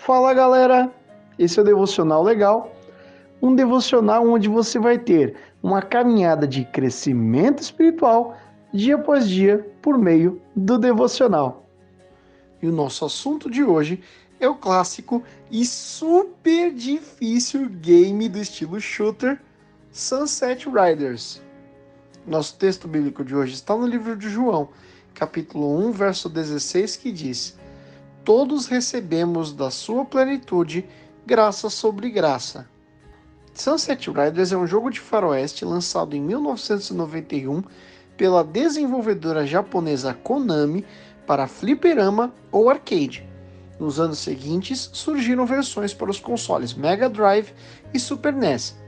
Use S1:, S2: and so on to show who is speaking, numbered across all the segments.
S1: Fala galera, esse é o Devocional Legal, um devocional onde você vai ter uma caminhada de crescimento espiritual dia após dia por meio do devocional. E o nosso assunto de hoje é o clássico e super difícil game do estilo shooter Sunset Riders. Nosso texto bíblico de hoje está no livro de João, capítulo 1, verso 16, que diz: todos recebemos da sua plenitude graça sobre graça. Sunset Riders é um jogo de faroeste lançado em 1991 pela desenvolvedora japonesa Konami para fliperama ou arcade. Nos anos seguintes, surgiram versões para os consoles Mega Drive e Super NES.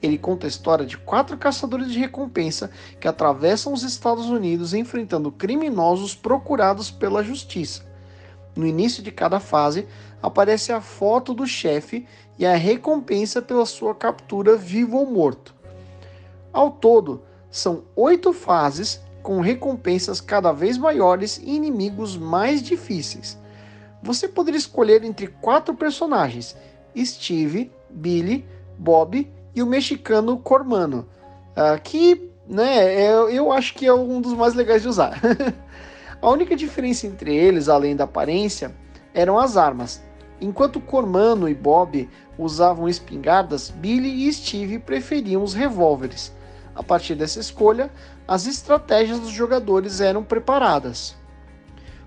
S1: Ele conta a história de 4 caçadores de recompensa que atravessam os Estados Unidos enfrentando criminosos procurados pela justiça. No início de cada fase, aparece a foto do chefe e a recompensa pela sua captura vivo ou morto. Ao todo, são 8 fases com recompensas cada vez maiores e inimigos mais difíceis. Você poderia escolher entre 4 personagens: Steve, Billy, Bob e o mexicano Cormano, que eu acho que é um dos mais legais de usar. A única diferença entre eles, além da aparência, eram as armas. Enquanto Cormano e Bob usavam espingardas, Billy e Steve preferiam os revólveres. A partir dessa escolha, as estratégias dos jogadores eram preparadas.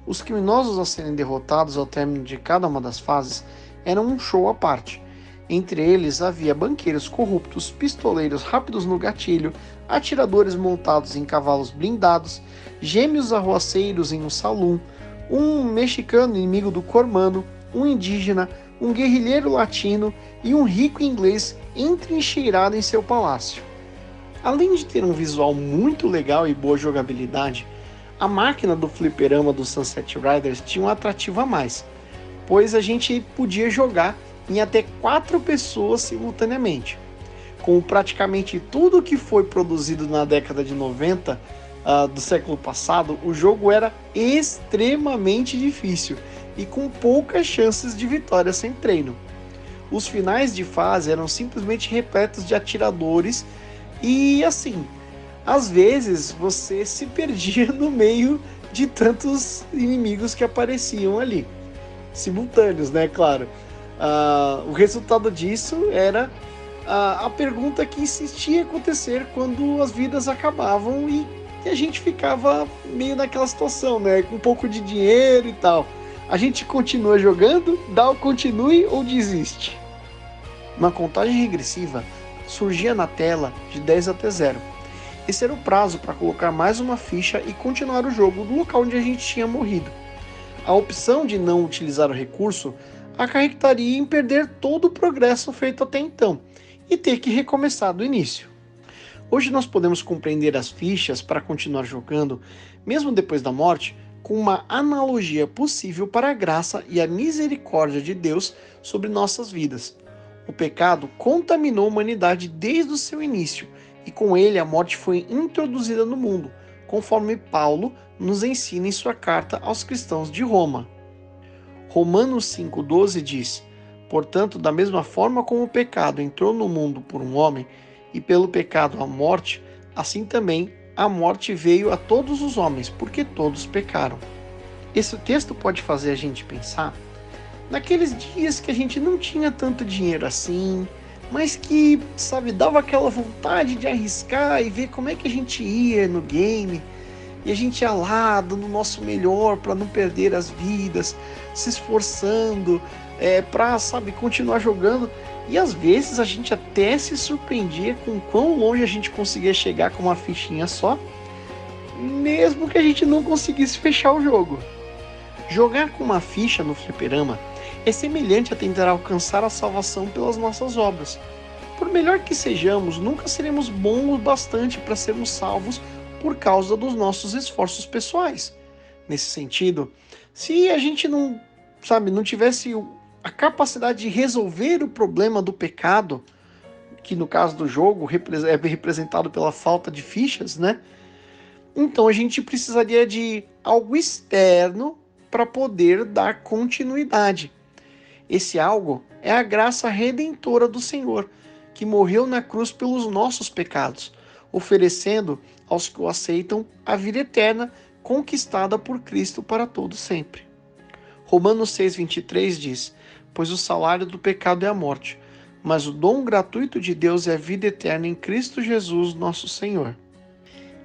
S1: Os criminosos a serem derrotados ao término de cada uma das fases eram um show à parte. Entre eles havia banqueiros corruptos, pistoleiros rápidos no gatilho, atiradores montados em cavalos blindados, gêmeos arruaceiros em um salão, um mexicano inimigo do Cormano, um indígena, um guerrilheiro latino e um rico inglês entrincheirado em seu palácio. Além de ter um visual muito legal e boa jogabilidade, a máquina do fliperama do Sunset Riders tinha um atrativo a mais, pois a gente podia jogar em até 4 pessoas simultaneamente. Com praticamente tudo que foi produzido na década de 90 do século passado, o jogo era extremamente difícil e com poucas chances de vitória sem treino. Os finais de fase eram simplesmente repletos de atiradores e assim, às vezes você se perdia no meio de tantos inimigos que apareciam ali, simultâneos, né, claro. O resultado disso era a pergunta que insistia em acontecer quando as vidas acabavam e a gente ficava meio naquela situação, né? Com um pouco de dinheiro e tal. A gente continua jogando, dá o continue ou desiste? Uma contagem regressiva surgia na tela de 10 até 0. Esse era o prazo para colocar mais uma ficha e continuar o jogo do local onde a gente tinha morrido. A opção de não utilizar o recurso acarretaria em perder todo o progresso feito até então e ter que recomeçar do início. Hoje nós podemos compreender as fichas para continuar jogando, mesmo depois da morte, com uma analogia possível para a graça e a misericórdia de Deus sobre nossas vidas. O pecado contaminou a humanidade desde o seu início, e com ele a morte foi introduzida no mundo, conforme Paulo nos ensina em sua carta aos cristãos de Roma. Romanos 5,12 diz: portanto, da mesma forma como o pecado entrou no mundo por um homem, e pelo pecado a morte, assim também a morte veio a todos os homens, porque todos pecaram. Esse texto pode fazer a gente pensar naqueles dias que a gente não tinha tanto dinheiro assim, mas que, sabe, dava aquela vontade de arriscar e ver como é que a gente ia no game. E a gente ia lá dando o nosso melhor para não perder as vidas, se esforçando para, sabe, continuar jogando. E às vezes a gente até se surpreendia com quão longe a gente conseguia chegar com uma fichinha só, mesmo que a gente não conseguisse fechar o jogo. Jogar com uma ficha no fliperama é semelhante a tentar alcançar a salvação pelas nossas obras. Por melhor que sejamos, nunca seremos bons o bastante para sermos salvos por causa dos nossos esforços pessoais. Nesse sentido, se a gente não tivesse a capacidade de resolver o problema do pecado, que no caso do jogo é representado pela falta de fichas, né? Então a gente precisaria de algo externo para poder dar continuidade. Esse algo é a graça redentora do Senhor, que morreu na cruz pelos nossos pecados, oferecendo aos que o aceitam a vida eterna conquistada por Cristo para todo sempre. Romanos 6,23 diz: pois o salário do pecado é a morte, mas o dom gratuito de Deus é a vida eterna em Cristo Jesus, nosso Senhor.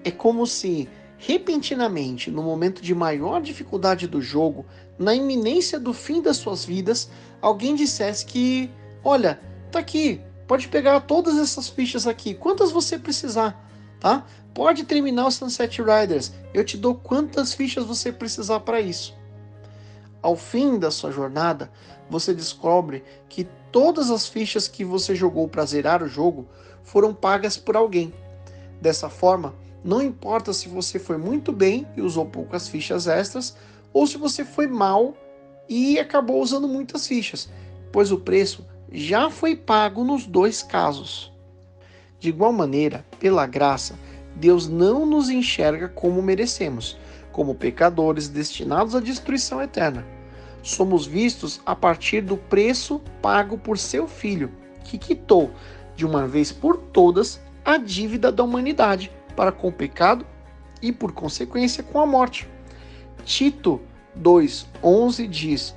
S1: É como se, repentinamente, no momento de maior dificuldade do jogo, na iminência do fim das suas vidas, alguém dissesse que, olha, tá aqui, pode pegar todas essas fichas aqui, quantas você precisar, tá? Pode terminar o Sunset Riders, eu te dou quantas fichas você precisar para isso. Ao fim da sua jornada, você descobre que todas as fichas que você jogou para zerar o jogo foram pagas por alguém. Dessa forma, não importa se você foi muito bem e usou poucas fichas extras, ou se você foi mal e acabou usando muitas fichas, pois o preço já foi pago nos dois casos. De igual maneira, pela graça, Deus não nos enxerga como merecemos, como pecadores destinados à destruição eterna. Somos vistos a partir do preço pago por seu Filho, que quitou, de uma vez por todas, a dívida da humanidade para com o pecado e, por consequência, com a morte. Tito 2,11 diz: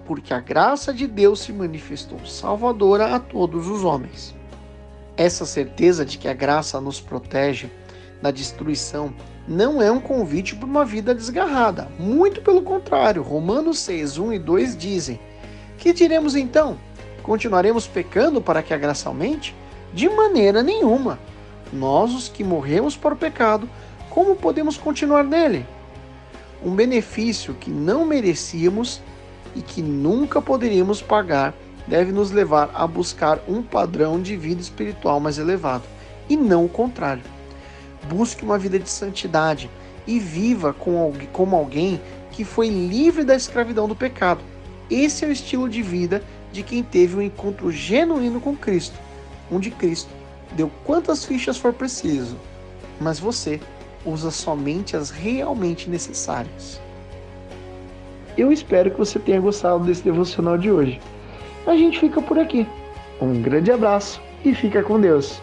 S1: porque a graça de Deus se manifestou salvadora a todos os homens. Essa certeza de que a graça nos protege da destruição não é um convite para uma vida desgarrada. Muito pelo contrário, Romanos 6:1 e 2 dizem: que diremos então? Continuaremos pecando para que a graça aumente? De maneira nenhuma. Nós, os que morremos para o pecado, como podemos continuar nele? Um benefício que não merecíamos e que nunca poderíamos pagar deve nos levar a buscar um padrão de vida espiritual mais elevado, e não o contrário. Busque uma vida de santidade e viva como alguém que foi livre da escravidão do pecado. Esse é o estilo de vida de quem teve um encontro genuíno com Cristo, onde Cristo deu quantas fichas for preciso, mas você usa somente as realmente necessárias. Eu espero que você tenha gostado desse devocional de hoje. A gente fica por aqui. Um grande abraço e fica com Deus.